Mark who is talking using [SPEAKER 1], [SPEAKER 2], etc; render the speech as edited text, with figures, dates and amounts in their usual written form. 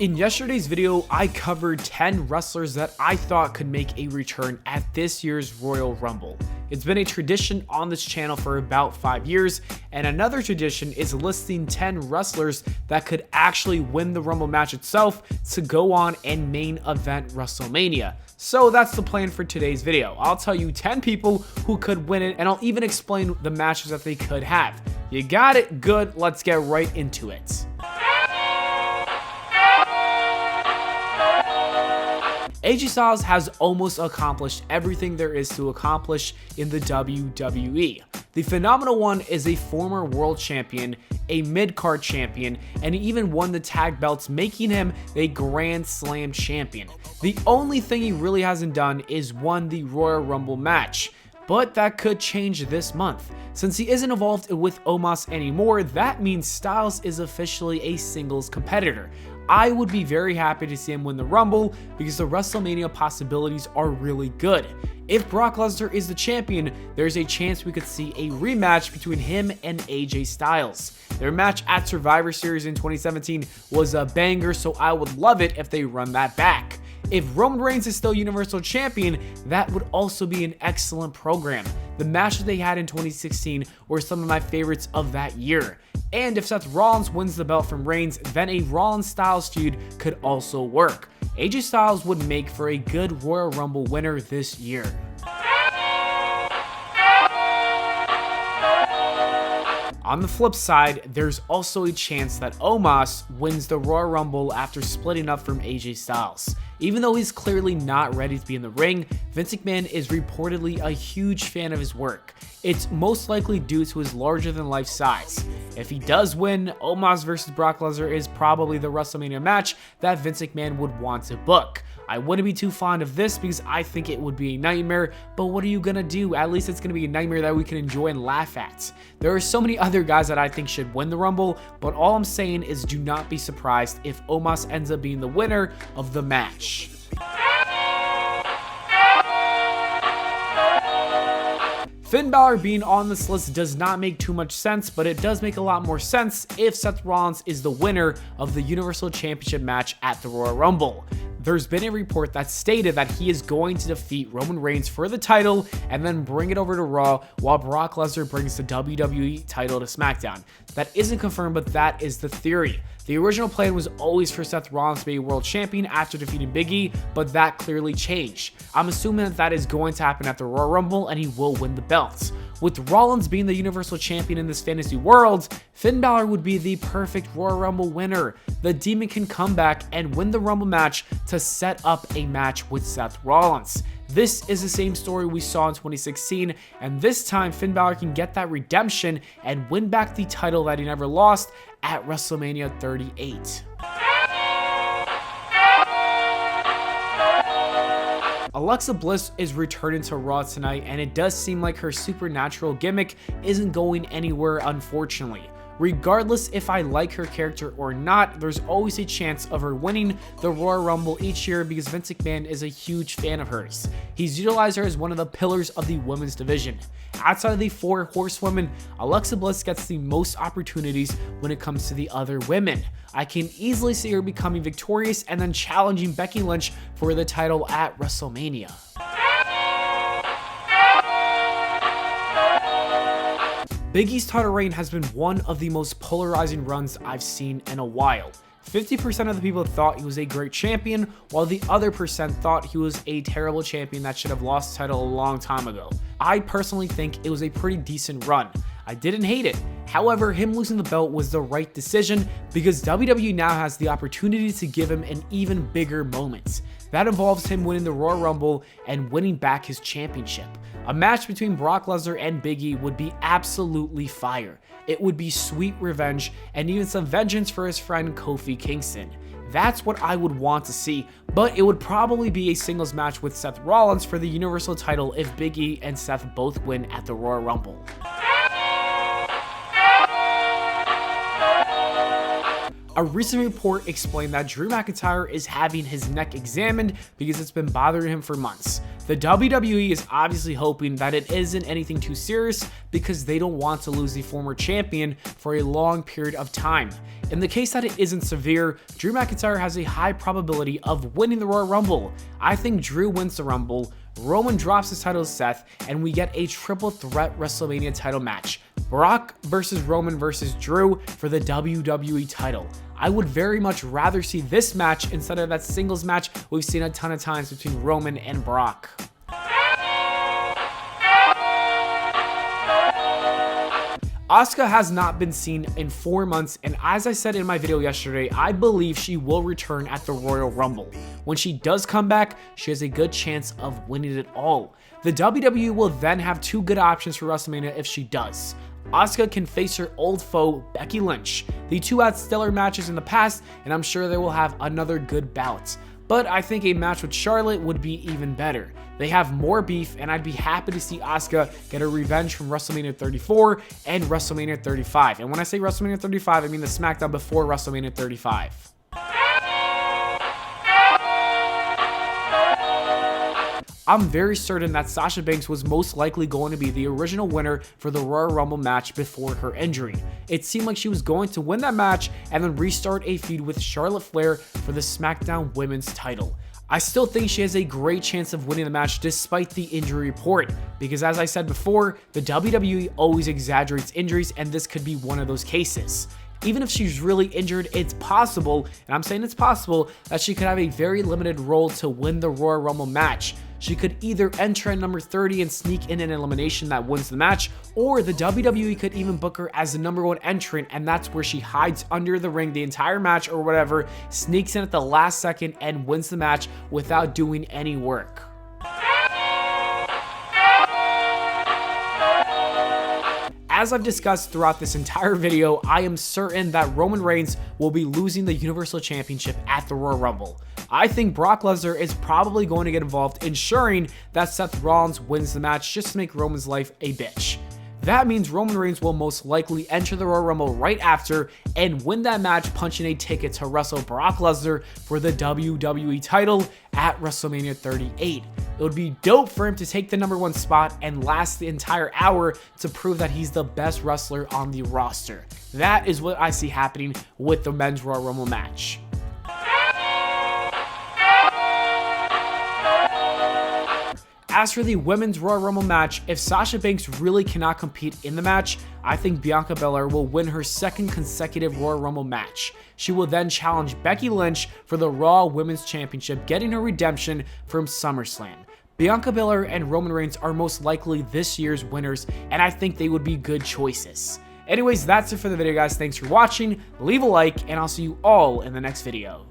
[SPEAKER 1] In yesterday's video, I covered 10 wrestlers that I thought could make a return at this year's Royal Rumble. It's been a tradition on this channel for about 5 years, and another tradition is listing 10 wrestlers that could actually win the Rumble match itself to go on and main event WrestleMania. So that's the plan for today's video. I'll tell you 10 people who could win it, and I'll even explain the matches that they could have. You got it? Good. Let's get right into it. AJ Styles has almost accomplished everything there is to accomplish in the WWE. The phenomenal one is a former world champion, a mid-card champion, and he even won the tag belts, making him a Grand Slam champion. The only thing he really hasn't done is won the Royal Rumble match, but that could change this month. Since he isn't involved with OMOS anymore, that means Styles is officially a singles competitor. I would be very happy to see him win the Rumble because the WrestleMania possibilities are really good. If Brock Lesnar is the champion, there's a chance we could see a rematch between him and AJ Styles. Their match at Survivor Series in 2017 was a banger, so I would love it if they run that back. If Roman Reigns is still Universal Champion, that would also be an excellent program. The matches they had in 2016 were some of my favorites of that year. And if Seth Rollins wins the belt from Reigns, then a Rollins-Styles feud could also work. AJ Styles would make for a good Royal Rumble winner this year. On the flip side, there's also a chance that OMOS wins the Royal Rumble after splitting up from AJ Styles. Even though he's clearly not ready to be in the ring, Vince McMahon is reportedly a huge fan of his work. It's most likely due to his larger-than-life size. If he does win, OMOS versus Brock Lesnar is probably the WrestleMania match that Vince McMahon would want to book. I wouldn't be too fond of this because I think it would be a nightmare, but what are you gonna do? At least it's gonna be a nightmare that we can enjoy and laugh at. There are so many other guys that I think should win the Rumble, but all I'm saying is do not be surprised if OMOS ends up being the winner of the match. Finn Balor being on this list does not make too much sense, but it does make a lot more sense if Seth Rollins is the winner of the Universal Championship match at the Royal Rumble. There's been a report that stated that he is going to defeat Roman Reigns for the title and then bring it over to Raw while Brock Lesnar brings the WWE title to SmackDown. That isn't confirmed, but that is the theory. The original plan was always for Seth Rollins to be a world champion after defeating Big E, but that clearly changed. I'm assuming that that is going to happen at the Royal Rumble and he will win the belts. With Rollins being the Universal Champion in this fantasy world, Finn Balor would be the perfect Royal Rumble winner. The Demon can come back and win the Rumble match to set up a match with Seth Rollins. This is the same story we saw in 2016, and this time Finn Balor can get that redemption and win back the title that he never lost at WrestleMania 38. Alexa Bliss is returning to Raw tonight, and it does seem like her supernatural gimmick isn't going anywhere, unfortunately. Regardless if I like her character or not, there's always a chance of her winning the Royal Rumble each year because Vince McMahon is a huge fan of hers. He's utilized her as one of the pillars of the women's division. Outside of the 4 horsewomen, Alexa Bliss gets the most opportunities when it comes to the other women. I can easily see her becoming victorious and then challenging Becky Lynch for the title at WrestleMania. Big E's title reign has been one of the most polarizing runs I've seen in a while. 50% of the people thought he was a great champion, while the other percent thought he was a terrible champion that should have lost the title a long time ago. I personally think it was a pretty decent run. I didn't hate it. However, him losing the belt was the right decision because WWE now has the opportunity to give him an even bigger moment. That involves him winning the Royal Rumble and winning back his championship. A match between Brock Lesnar and Big E would be absolutely fire. It would be sweet revenge and even some vengeance for his friend Kofi Kingston. That's what I would want to see, but it would probably be a singles match with Seth Rollins for the Universal title if Big E and Seth both win at the Royal Rumble. A recent report explained that Drew McIntyre is having his neck examined because it's been bothering him for months. The WWE is obviously hoping that it isn't anything too serious because they don't want to lose the former champion for a long period of time. In the case that it isn't severe, Drew McIntyre has a high probability of winning the Royal Rumble. I think Drew wins the Rumble, Roman drops his title to Seth, and we get a triple threat WrestleMania title match. Brock versus Roman versus Drew for the WWE title. I would very much rather see this match instead of that singles match we've seen a ton of times between Roman and Brock. ASUKA has not been seen in 4 months, and as I said in my video yesterday, I believe she will return at the Royal Rumble. When she does come back, she has a good chance of winning it all. The WWE will then have 2 good options for WrestleMania if she does. ASUKA can face her old foe, Becky Lynch. The 2 had stellar matches in the past, and I'm sure they will have another good bout. But I think a match with Charlotte would be even better. They have more beef, and I'd be happy to see Asuka get her revenge from WrestleMania 34 and WrestleMania 35. And when I say WrestleMania 35, I mean the SmackDown before WrestleMania 35. I'm very certain that Sasha Banks was most likely going to be the original winner for the Royal Rumble match before her injury. It seemed like she was going to win that match and then restart a feud with Charlotte Flair for the SmackDown Women's title. I still think she has a great chance of winning the match despite the injury report, because as I said before, the WWE always exaggerates injuries, and this could be one of those cases. Even if she's really injured, it's possible, and I'm saying it's possible, that she could have a very limited role to win the Royal Rumble match. She could either enter at number 30 and sneak in an elimination that wins the match, or the WWE could even book her as the number 1 entrant, and that's where she hides under the ring the entire match or whatever, sneaks in at the last second and wins the match without doing any work. As I've discussed throughout this entire video, I am certain that Roman Reigns will be losing the Universal Championship at the Royal Rumble. I think Brock Lesnar is probably going to get involved, ensuring that Seth Rollins wins the match just to make Roman's life a bitch. That means Roman Reigns will most likely enter the Royal Rumble right after and win that match, punching a ticket to wrestle Brock Lesnar for the WWE title at WrestleMania 38. It would be dope for him to take the number 1 spot and last the entire hour to prove that he's the best wrestler on the roster. That is what I see happening with the Men's Royal Rumble match. As for the Women's Royal Rumble match, if Sasha Banks really cannot compete in the match, I think Bianca Belair will win her 2nd consecutive Royal Rumble match. She will then challenge Becky Lynch for the Raw Women's Championship, getting her redemption from SummerSlam. Bianca Belair and Roman Reigns are most likely this year's winners, and I think they would be good choices. Anyways, that's it for the video, guys. Thanks for watching. Leave a like, and I'll see you all in the next video.